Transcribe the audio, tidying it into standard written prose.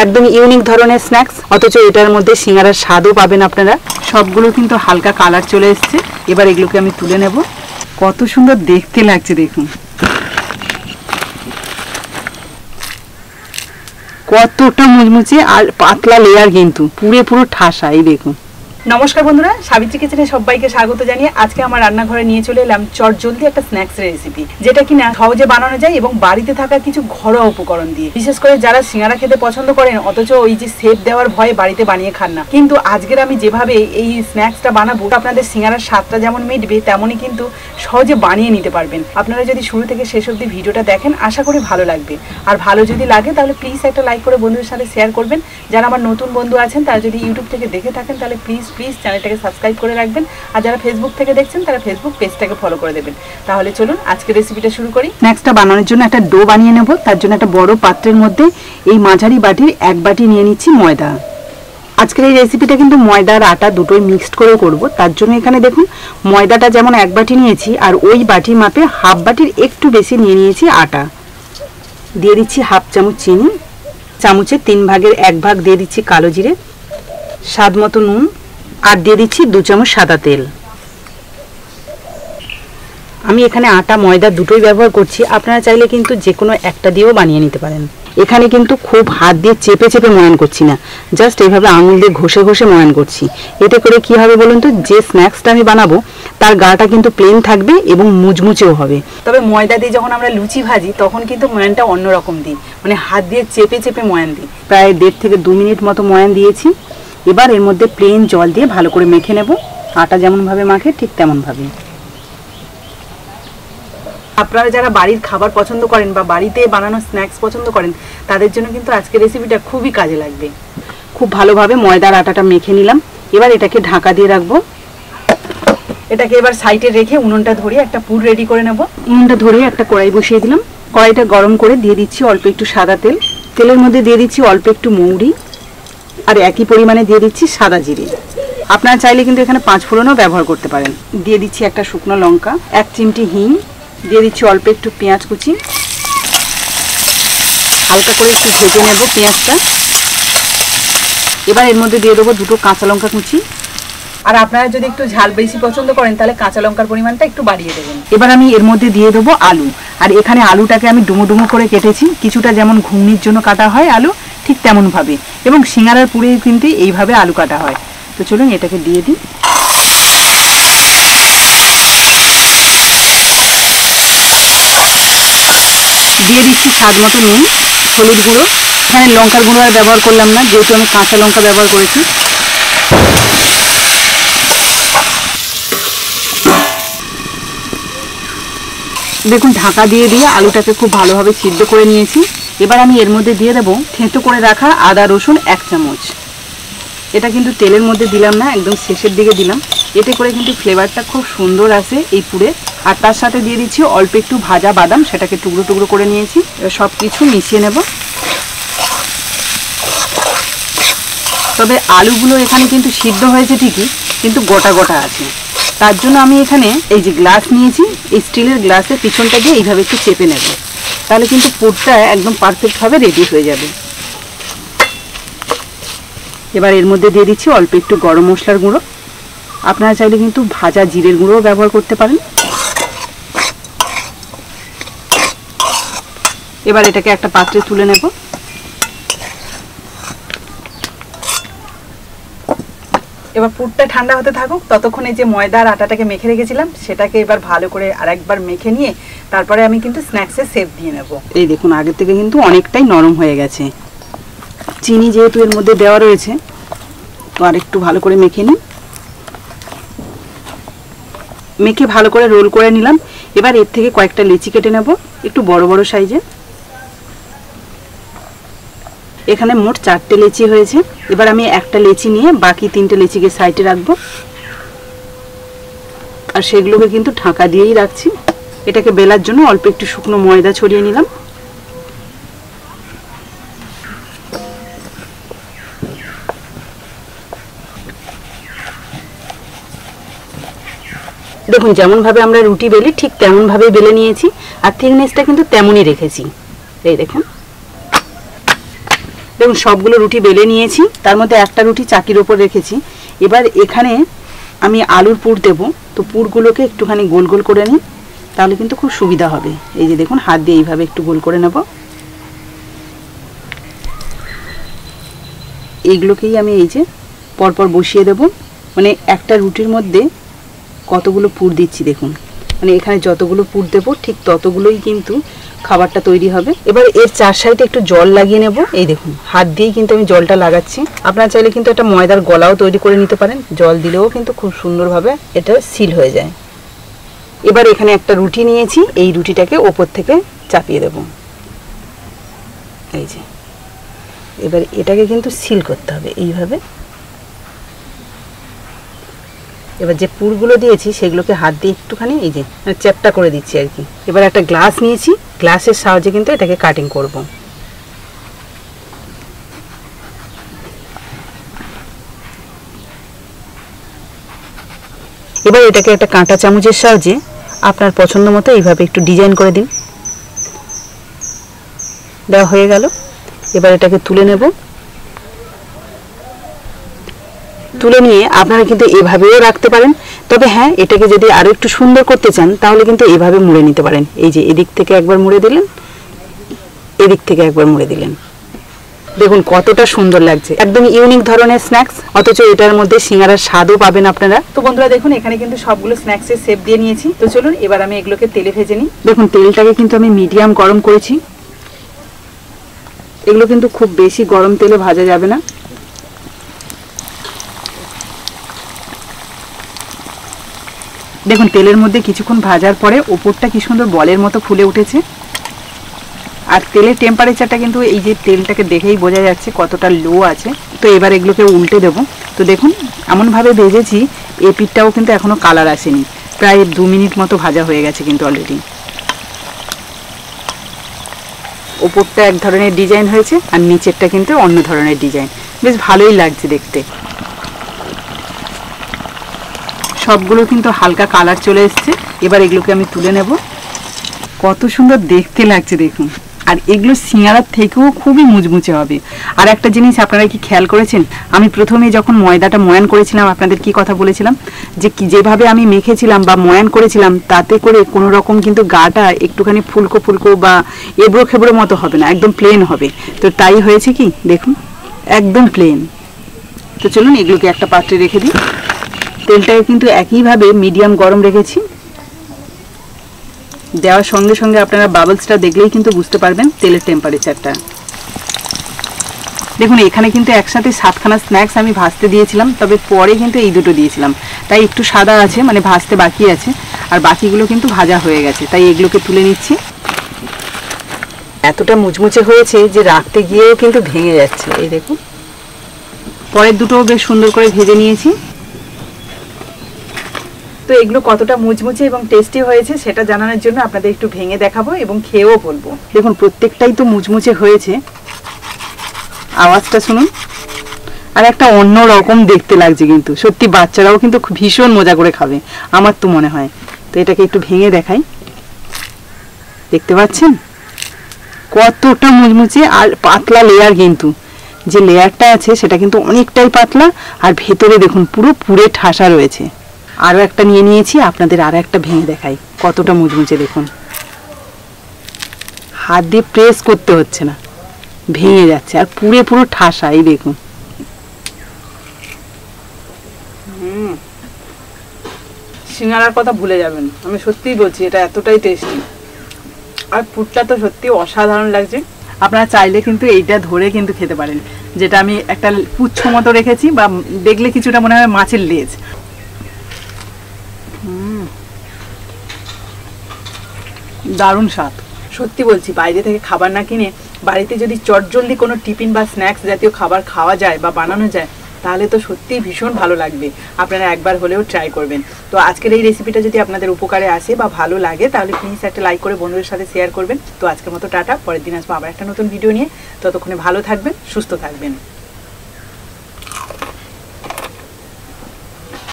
একদম ইউনিক ধরনের স্ন্যাক্স, অথচ এটার মধ্যে সিঙ্গারার স্বাদও পাবেন আপনারা। সবগুলো কিন্তু হালকা কালার চলে এসছে। এবার এগুলোকে আমি তুলে নেব। কত সুন্দর দেখতে লাগছে দেখুন, কতটা মুচমুচে আর পাতলা লেয়ার, কিন্তু পুরো ঠাসা। এই দেখুন। নমস্কার বন্ধুরা, সাবিত্রী কিচেনে সবাইকে স্বাগত জানিয়ে আজকে আমার রান্নাঘরে নিয়ে চলে এলাম চটজলদি একটা স্ন্যাক্স রেসিপি, যেটা কিনা সহজে বানানো যায় এবং বাড়িতে থাকা কিছু ঘরোয়া উপকরণ দিয়ে। বিশেষ করে যারা সিঙ্গারা খেতে পছন্দ করেন অথচ ওই যে সেপ দেওয়ার ভয়ে বাড়িতে বানিয়ে খান না, কিন্তু আজকের আমি যেভাবে এই স্ন্যাক্সটা বানাবো আপনাদের সিঙ্গারার স্বাদটা যেমন মিটবে তেমনই কিন্তু সহজে বানিয়ে নিতে পারবেন। আপনারা যদি শুরু থেকে শেষ অবধি ভিডিওটা দেখেন আশা করি ভালো লাগবে। আর ভালো যদি লাগে তাহলে প্লিজ একটা লাইক করে বন্ধুদের সাথে শেয়ার করবেন। যারা আমার নতুন বন্ধু আছেন তারা যদি ইউটিউব থেকে দেখে থাকেন তাহলে প্লিজ চ্যানেলটাকে সাবস্ক্রাইব করে রাখবেন। আর যারা ফেসবুক থেকে দেখছেন তারা ফেসবুক পেজটাকে ফলো করে দেবেন। তাহলে চলুন আজকের রেসিপিটা শুরু করি। স্ন্যাক্সটা বানানোর জন্য একটা ডো বানিয়ে নেব। তার জন্য একটা বড় পাত্রের মধ্যে এই মাঝারি বাটির 1 বাটি নিয়ে নিচ্ছি ময়দা। আজকের এই রেসিপিটা কিন্তু ময়দা আর আটা দুটোই মিক্সড করে করব। তার জন্য এখানে দেখুন ময়দাটা যেমন 1 বাটি নিয়েছি আর ওই বাটির মাপে হাফ বাটির একটু বেশি নিয়ে নিয়েছি আটা। দিয়ে দিচ্ছি হাফ চামচ চিনি, চামচের 3 ভাগের 1 ভাগ দিয়ে দিচ্ছি কালো জিরে, স্বাদ মতো নুন, আর দিয়ে দিচ্ছি 2 চামচ সাদা তেল। আমি এখানে আটা ময়দা দুটোই ব্যবহার করছি, আপনারা চাইলে কিন্তু যে কোনো একটা দিয়েও বানিয়ে নিতে পারেন। এখানে কিন্তু খুব হাত দিয়ে চেপে চেপে ময়ান করছি না, জাস্ট এইভাবে আঙুল দিয়ে ঘষে ঘষে ময়ান করছি। এতে করে কি হবে বলুন তো, যে স্ন্যাক্সটা আমি বানাবো তার গাটা কিন্তু প্লেন থাকবে এবং মুচমুচেও হবে। তবে ময়দা দিয়ে যখন আমরা লুচি ভাজি তখন কিন্তু ময়ানটা অন্যরকম দিই, মানে হাত দিয়ে চেপে চেপে ময়ান দিই। প্রায় 1.5 থেকে 2 মিনিট মতো ময়ান দিয়েছি। এবার এর মধ্যে প্লেন জল দিয়ে ভালো করে মেখে নেব, আটা যেমনভাবে মাখে ঠিক তেমনভাবে। আপনারা যারা বাড়ির খাবার পছন্দ করেন বা বাড়িতে বানানো স্ন্যাক্স পছন্দ করেন তাদের জন্য কিন্তু আজকের রেসিপিটা খুবই কাজে লাগবে। খুব ভালোভাবে ময়দার আটাটা মেখে নিলাম। এবার এটাকে ঢাকা দিয়ে রাখবো। এটাকে এবার সাইডে রেখে উনুনটা ধরিয়ে একটা পুর রেডি করে নেব। উনুনটা ধরিয়ে একটা কড়াই বসিয়ে দিলাম। কড়াইটা গরম করে দিয়ে দিচ্ছি অল্প একটু সাদা তেল। তেলের মধ্যে দিয়ে দিচ্ছি অল্প একটু মৌরি আর একই পরিমাণে দিয়ে দিচ্ছি সাদা জিরে। আপনারা চাইলে কিন্তু এখানে 5 ফোড়নও ব্যবহার করতে পারেন। দিয়ে দিচ্ছি একটা শুকনো লঙ্কা, 1 চিমটি হিং, দিয়ে দিচ্ছি অল্প একটু পেঁয়াজ কুচি। হালকা করে একটু ভেজে নেব পেঁয়াজটা। এবার এর মধ্যে দিয়ে দেবো 2টো কাঁচা লঙ্কা কুচি। আর আপনারা যদি একটু ঝাল বেশি পছন্দ করেন তাহলে কাঁচা লঙ্কার পরিমাণটা একটু বাড়িয়ে দেবেন। এবার আমি এর মধ্যে দিয়ে দেবো আলু। আর এখানে আলুটাকে আমি ডুমো ডুমো করে কেটেছি, কিছুটা যেমন ঘুগনির জন্য কাটা হয় আলু ঠিক তেমন ভাবে, এবং সিঙ্গারার পুরে কিন্তু এইভাবে আলু কাটা হয়। তো চলুন এটাকে দিয়ে দিই। দিয়ে দিচ্ছি স্বাদ মতো নুন, হলুদ গুঁড়ো। এখানে লঙ্কার গুঁড়ো আর ব্যবহার করলাম না, যেহেতু আমি কাঁচা লঙ্কা ব্যবহার করেছি। দেখুন ঢাকা দিয়ে দিয়ে আলুটাকে খুব ভালোভাবে সিদ্ধ করে নিয়েছি। এবার আমি এর মধ্যে দিয়ে দেবো থেঁতো করে রাখা আদা রসুন 1 চামচ। এটা কিন্তু তেলের মধ্যে দিলাম না, একদম শেষের দিকে দিলাম। এতে করে কিন্তু ফ্লেভারটা খুব সুন্দর আসে এই পুরে। আর তার সাথে দিয়ে দিচ্ছি অল্প একটু ভাজা বাদাম, সেটাকে টুকরো টুকরো করে নিয়েছি। সব কিছু মিশিয়ে নেব। তবে আলুগুলো এখানে কিন্তু সিদ্ধ হয়েছে ঠিকই, কিন্তু গোটা গোটা আছে। তার জন্য আমি এখানে এই যে গ্লাস নিয়েছি, এই স্টিলের গ্লাসের পিছনটা দিয়ে এইভাবে একটু চেপে নেব, তাহলে কিন্তু পুরটা একদম পারফেক্টভাবে রেডি হয়ে যাবে। এবার এর মধ্যে দিয়ে দিচ্ছি অল্প একটু গরম মশলার গুঁড়ো। আপনারা চাইলে কিন্তু ভাজা জিরের গুঁড়োও ব্যবহার করতে পারেন। এবার এটাকে একটা পাত্রে তুলে নেব। এবার পুরটা ঠান্ডা হতে থাকুক, ততক্ষণে যে ময়দা আর আটাটাকে মেখে রেখেছিলাম সেটাকে এবার ভালো করে আরেকবার মেখে নিয়ে তারপরে আমি কিন্তু স্ন্যাক্সের শেপ দিয়ে নেব। এই দেখুন আগের থেকে কিন্তু অনেকটাই নরম হয়ে গেছে। চিনি যেহেতু এর মধ্যে দেওয়া রয়েছে, তো আর একটু ভালো করে মেখে নিই। মেখে ভালো করে রোল করে নিলাম। এবার এর থেকে কয়েকটা লেচি কেটে নেব, একটু বড় বড় সাইজে। এখানে মোট 4টে লেচি হয়েছে। এবার আমি একটা লেচি নিয়ে বাকি 3টে লেচিকে সাইডে রাখবো, আর সেগুলোকে কিন্তু ঢাকা দিয়েই রাখছি। এটাকে বেলার জন্য অল্প একটু শুকনো ময়দা ছড়িয়ে নিলাম। দেখুন যেমনভাবে আমরা রুটি বেলি ঠিক তেমনভাবেই বেলে নিয়েছি, আর থিকনেসটা কিন্তু তেমনই রেখেছি। এই দেখুন। দেখুন সবগুলো রুটি বেলে নিয়েছি, তার মধ্যে একটা রুটি চাকির ওপর রেখেছি। এবার এখানে আমি আলুর পুর দেব, তো পুরগুলোকে একটুখানি গোল গোল করে নিই, তাহলে কিন্তু খুব সুবিধা হবে। এই যে দেখুন হাত দিয়ে এইভাবে একটু গোল করে নেব। এইগুলোকেই আমি এই যে পরপর বসিয়ে দেব, মানে একটা রুটির মধ্যে কতগুলো পুর দিচ্ছি দেখুন, মানে এখানে যতগুলো পুর দেবো ঠিক ততগুলোই কিন্তু খাবারটা তৈরি হবে। এবার এর চার সাইডে একটু জল লাগিয়ে নেব। এই দেখুন হাত দিয়েই কিন্তু আমি জলটা লাগাচ্ছি। আপনারা চাইলে কিন্তু একটা ময়দার গলাও তৈরি করে নিতে পারেন, জল দিলেও কিন্তু খুব সুন্দরভাবে এটা সিল হয়ে যায়। এবার এখানে একটা রুটি নিয়েছি, এই রুটিটাকে ওপর থেকে চাপিয়ে দেব। এই যে এবার এটাকে কিন্তু সিল করতে হবে এইভাবে। এবার যে পুরগুলো দিয়েছি সেগুলোকে হাত দিয়ে একটুখানি এই যে চ্যাপটা করে দিচ্ছি আর কি। এবার একটা গ্লাস নিয়েছি, গ্লাসের সাহায্যে কিন্তু এটাকে কাটিং করব। এবার এটাকে একটা কাঁটা চামচের সাহায্যে আপনার পছন্দ মতো এইভাবে একটু ডিজাইন করে দিন। দেওয়া হয়ে গেল। এবার এটাকে তুলে নেব। তুলে নিয়ে আপনারা কিন্তু এভাবেও রাখতে পারেন, তবে হ্যাঁ এটাকে যদি আরো একটু সুন্দর করতে চান তাহলে কিন্তু এভাবে মুড়ে নিতে পারেন। এই যে এদিক থেকে একবার মুড়ে দিলেন, এদিক থেকে একবার মুড়ে দিলেন, দেখুন কতটা সুন্দর লাগছে। একদম ইউনিক ধরনের স্ন্যাক্স, অথচ এটার মধ্যে সিঙ্গারার স্বাদও পাবেন আপনারা। তো বন্ধুরা দেখুন এখানে কিন্তু সবগুলো স্ন্যাক্সের শেপ দিয়ে নিয়েছি। তো চলুন এবার আমি এগুলোকে তেলে ভেজে নিই। দেখুন তেলটাকে কিন্তু আমি মিডিয়াম গরম করেছি। এগুলো কিন্তু খুব বেশি গরম তেলে ভাজা যাবে না। দেখুন তেলের মধ্যে কিছুক্ষণ ভাজার পরে ওপরটা কি সুন্দর বলের মতো ফুলে উঠেছে। আর তেলের টেম্পারেচারটা কিন্তু এই যে তেলটাকে দেখেই বোঝা যাচ্ছে কতটা লো আছে। তো এবার এগুলোকে উল্টে দেব। তো দেখুন এমনভাবে ভেজেছি এই পিঠটাও কিন্তু এখনো কালার আসেনি, প্রায় 2 মিনিট মতো ভাজা হয়ে গেছে কিন্তু অলরেডি। ওপরটা এক ধরনের ডিজাইন হয়েছে আর নিচেরটা কিন্তু অন্য ধরনের ডিজাইন, বেশ ভালোই লাগছে দেখতে। সবগুলো কিন্তু হালকা কালার চলে এসছে। এবার এগুলোকে আমি তুলে নেব। কত সুন্দর দেখতে লাগছে দেখুন। আর এগুলো সিঙ্গারার থেকেও খুবই মুচমুচে হবে। আর একটা জিনিস আপনারা কি খেয়াল করেছেন, আমি প্রথমে যখন ময়দাটা ময়ান করেছিলাম আপনাদের কি কথা বলেছিলাম, যে যেভাবে আমি মেখেছিলাম বা ময়ান করেছিলাম তাতে করে কোনো রকম কিন্তু গাটা একটুখানি ফুলকো ফুলকো বা এবড়ো খেবড়ো মতো হবে না, একদম প্লেন হবে। তো তাই হয়েছে কি দেখুন, একদম প্লেন। তো চলুন এগুলোকে একটা পাত্রে রেখে দিই। তেলটাকে কিন্তু একইভাবে মিডিয়াম গরম রেখেছি। দেওয়ার সঙ্গে সঙ্গে আপনারা বাবলসটা দেখলেই কিন্তু বুঝতে পারবেন তেলের টেম্পারেচারটা। দেখুন এখানে কিন্তু একসাথে 7খানা স্ন্যাক্স আমি ভাজতে দিয়েছিলাম, তবে পরে কিন্তু এই দুটো দিয়েছিলাম, তাই একটু সাদা আছে, মানে ভাজতে বাকি আছে। আর বাকিগুলো কিন্তু ভাজা হয়ে গেছে, তাই এগুলোকে তুলে নিচ্ছি। এতটা মুচমুচে হয়েছে যে রাখতে গিয়েও কিন্তু ভেঙে যাচ্ছে। এই দেখুন পরের দুটো বেশ সুন্দর করে ভেজে নিয়েছি। তো এগুলো কতটা মুচমুচে এবং টেস্টি হয়েছে সেটা জানানোর জন্য আপনাদের একটু ভেঙে দেখাবো এবং খেয়েও বলবো। দেখুন প্রত্যেকটাই তো মুচমুচে হয়েছে, আওয়াজটা শুনুন। আর একটা অন্য রকম দেখতে লাগছে কিন্তু, সত্যি বাচ্চারাও কিন্তু ভীষণ মজা করে খাবে আমার তো মনে হয়। তো এটাকে একটু ভেঙে দেখাই। দেখতে পাচ্ছেন কতটা মুচমুচে আর পাতলা লেয়ার, কিন্তু যে লেয়ারটা আছে সেটা কিন্তু অনেকটাই পাতলা, আর ভেতরে দেখুন পুরো পুরে ঠাসা রয়েছে। আরও একটা নিয়ে নিয়েছি, আপনাদের আরও একটা ভেঙে দেখাই কতটা মুচমুচে। দেখুন হাত দিয়ে প্রেস করতে হচ্ছে না, ভেঙে যাচ্ছে আর পুরে পুরো ঠাসা। এই দেখুন সিঙ্গারার কথা ভুলে যাবেন, আমি সত্যিই বলছি এটা এতটাই টেস্টি। আর পুরটা তো সত্যি অসাধারণ লাগছে। আপনারা চাইলে কিন্তু এইটা ধরে কিন্তু খেতে পারেন, যেটা আমি একটা পুচ্ছ মতো রেখেছি, বা দেখলে কিছুটা মনে হয় মাছের লেজ। দারুণ স্বাদ, সত্যি বলছি। বাইরে থেকে খাবার না কিনে বাড়িতে যদি চটজলদি কোনো টিফিন বা স্ন্যাক্স জাতীয় খাবার খাওয়া যায় বা বানানো যায় তাহলে তো সত্যিই ভীষণ ভালো লাগবে। আপনারা একবার হলেও ট্রাই করবেন। তো আজকের এই রেসিপিটা যদি আপনাদের উপকারে আসে বা ভালো লাগে তাহলে প্লিজ একটা লাইক করে বন্ধুদের সাথে শেয়ার করবেন। তো আজকের মতো টাটা, পরের দিন আসবো আবার একটা নতুন ভিডিও নিয়ে। ততক্ষণে ভালো থাকবেন, সুস্থ থাকবেন।